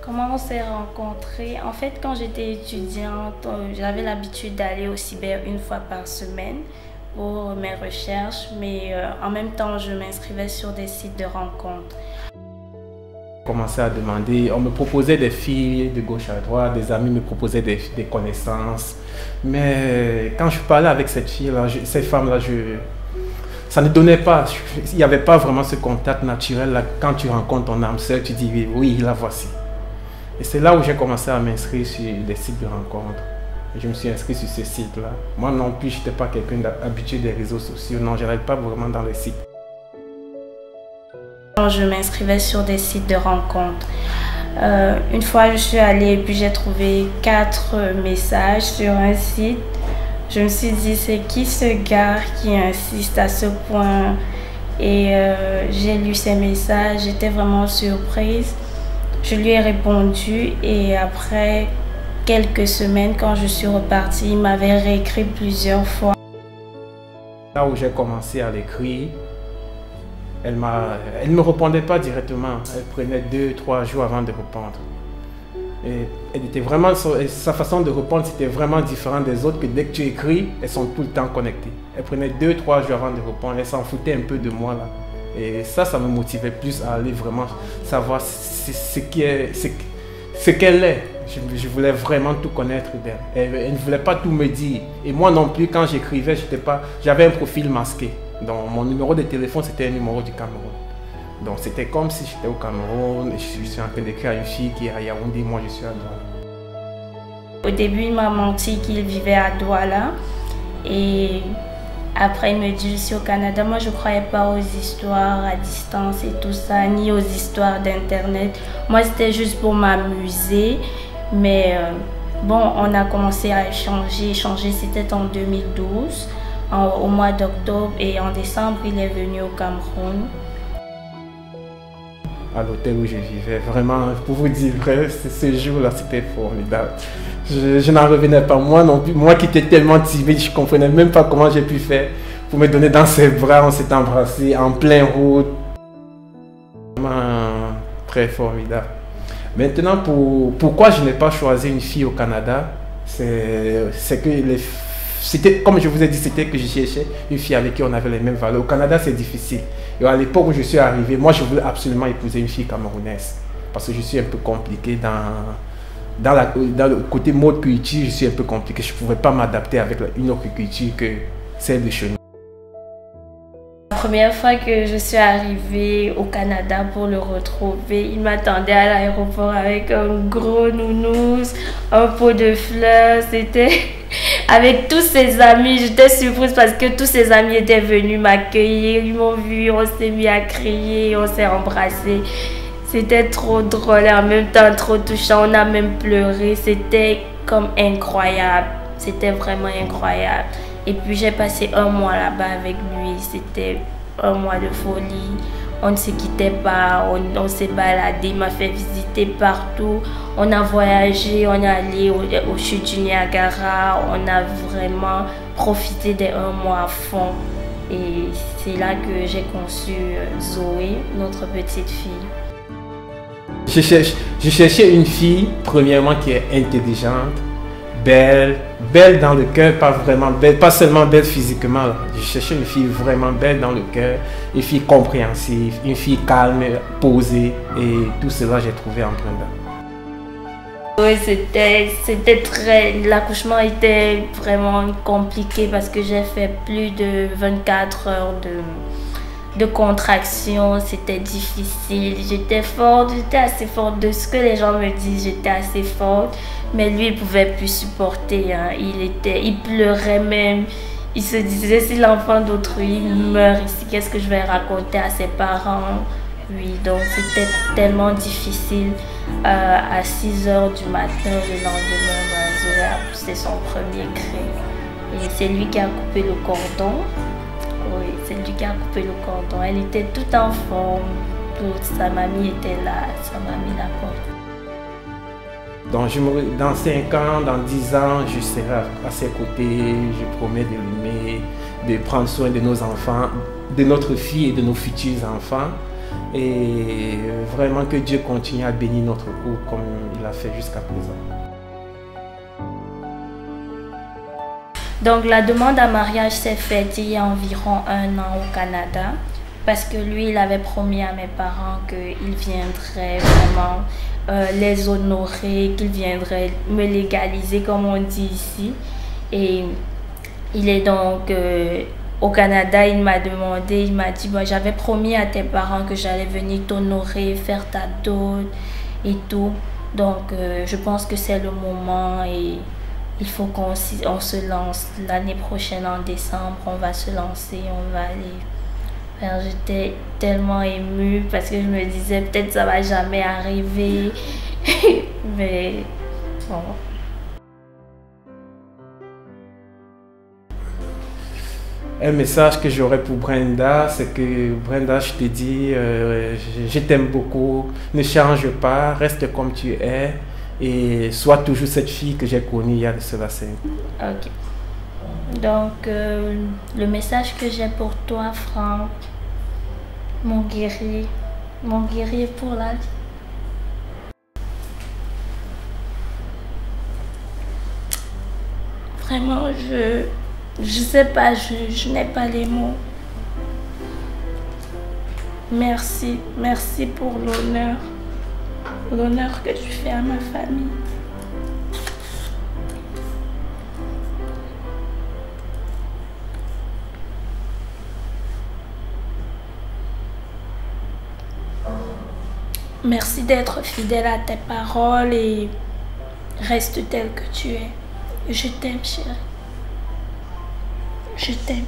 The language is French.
Comment on s'est rencontrés? En fait, quand j'étais étudiante, j'avais l'habitude d'aller au cyber une fois par semaine pour mes recherches, mais en même temps, je m'inscrivais sur des sites de rencontres. Commençais à demander, on me proposait des filles de gauche à droite, des amis me proposaient des connaissances. Mais quand je parlais avec cette fille-là, ces femmes-là, ça ne donnait pas, il n'y avait pas vraiment ce contact naturel. Là, quand tu rencontres ton âme sœur, tu dis oui, la voici. Et c'est là où j'ai commencé à m'inscrire sur des sites de rencontres. Je me suis inscrit sur ces sites-là. Moi non plus, je n'étais pas quelqu'un d'habitué des réseaux sociaux. Non, je n'allais pas vraiment dans les sites. Je m'inscrivais sur des sites de rencontres. Une fois, je suis allée et puis j'ai trouvé 4 messages sur un site. Je me suis dit, c'est qui ce gars qui insiste à ce point? Et j'ai lu ces messages, j'étais vraiment surprise. Je lui ai répondu et après quelques semaines, quand je suis repartie, il m'avait réécrit plusieurs fois. Là où j'ai commencé à l'écrire, elle ne me répondait pas directement. Elle prenait 2-3 jours avant de répondre. Et elle était vraiment, sa façon de répondre, c'était vraiment différent des autres, que dès que tu écris, elles sont tout le temps connectées. Elle prenait 2-3 jours avant de répondre. Elle s'en foutait un peu de moi là. Et ça me motivait plus à aller vraiment savoir ce qu'elle est. Je voulais vraiment tout connaître d'elle. Elle ne voulait pas tout me dire. Et moi non plus, quand j'écrivais, j'avais un profil masqué. Donc mon numéro de téléphone, c'était un numéro du Cameroun. Donc c'était comme si j'étais au Cameroun et je suis en train d'écrire à une fille qui est à Yaoundé, moi je suis à Douala. Au début, il m'a menti qu'il vivait à Douala. Et après, il me dit, je suis au Canada. Moi, je ne croyais pas aux histoires à distance et tout ça, ni aux histoires d'Internet. Moi, c'était juste pour m'amuser. Mais bon, on a commencé à échanger. C'était en 2012, au mois d'octobre. Et en décembre, il est venu au Cameroun. À l'hôtel où je vivais, vraiment, pour vous dire vrai, ce jour-là, c'était formidable. Je n'en revenais pas, moi non plus. Moi qui étais tellement timide, je ne comprenais même pas comment j'ai pu faire pour me donner dans ses bras. On s'est embrassés en pleine route. Vraiment très formidable. Maintenant, pourquoi je n'ai pas choisi une fille au Canada, c'est que c'était, comme je vous ai dit, c'était que je cherchais une fille avec qui on avait les mêmes valeurs. Au Canada, c'est difficile. Et à l'époque où je suis arrivé, moi, je voulais absolument épouser une fille camerounaise. Parce que je suis un peu compliqué dans le côté mode culture, je suis un peu compliqué. Je ne pouvais pas m'adapter avec une autre culture que celle de chez nous. La première fois que je suis arrivée au Canada pour le retrouver, il m'attendait à l'aéroport avec un gros nounours, un pot de fleurs. C'était avec tous ses amis. J'étais surprise parce que tous ses amis étaient venus m'accueillir. Ils m'ont vu, on s'est mis à crier, on s'est embrassés. C'était trop drôle et en même temps trop touchant. On a même pleuré. C'était comme incroyable. C'était vraiment incroyable. Et puis j'ai passé un mois là-bas avec lui. C'était un mois de folie. On ne se quittait pas, on s'est baladé, il m'a fait visiter partout. On a voyagé, on est allé au chutes du Niagara. On a vraiment profité des un mois à fond. Et c'est là que j'ai conçu Zoé, notre petite fille. Je cherchais une fille, premièrement, qui est intelligente, belle dans le cœur, pas vraiment belle, pas seulement belle physiquement. Je cherchais une fille vraiment belle dans le cœur, une fille compréhensive, une fille calme, posée, et tout cela j'ai trouvé en Brenda. Oui, c'était très... L'accouchement était vraiment compliqué parce que j'ai fait plus de 24 heures de contraction, c'était difficile. J'étais forte, j'étais assez forte de ce que les gens me disent, j'étais assez forte. Mais lui, il ne pouvait plus supporter. Hein. Il pleurait même. Il se disait, si l'enfant d'autrui meurt ici, qu'est-ce que je vais raconter à ses parents? Oui, donc c'était tellement difficile. À 6 h du matin, le lendemain, Zoé a poussé son premier cri. Et c'est lui qui a coupé le cordon. Oui, c'est lui qui a coupé le cordon. Elle était toute en forme. Sa mamie était là. Sa mamie la porte. Donc dans 5 ans, dans 10 ans, je serai à ses côtés. Je promets de l'aimer, de prendre soin de nos enfants, de notre fille et de nos futurs enfants. Et vraiment que Dieu continue à bénir notre couple comme il l'a fait jusqu'à présent. Donc la demande à mariage s'est faite il y a environ 1 an au Canada parce que lui, il avait promis à mes parents qu'il viendrait vraiment les honorer, qu'il viendrait me légaliser comme on dit ici. Et il est donc au Canada, il m'a demandé, il m'a dit, bon, j'avais promis à tes parents que j'allais venir t'honorer, faire ta dot et tout. Donc je pense que c'est le moment et il faut qu'on se lance l'année prochaine en décembre. On va se lancer, on va aller. Alors, j'étais tellement émue parce que je me disais peut-être ça va jamais arriver. Mais bon. Un message que j'aurais pour Brenda, c'est que Brenda, je te dis, je t'aime beaucoup. Ne change pas, reste comme tu es. Et sois toujours cette fille que j'ai connue il y a de cela 5 ans. Ok. Donc, le message que j'ai pour toi, Franck, mon guerrier pour la vie. Vraiment, je sais pas, je n'ai pas les mots. Merci pour l'honneur que tu fais à ma famille. Merci d'être fidèle à tes paroles et reste tel que tu es. Je t'aime, chérie. Je t'aime.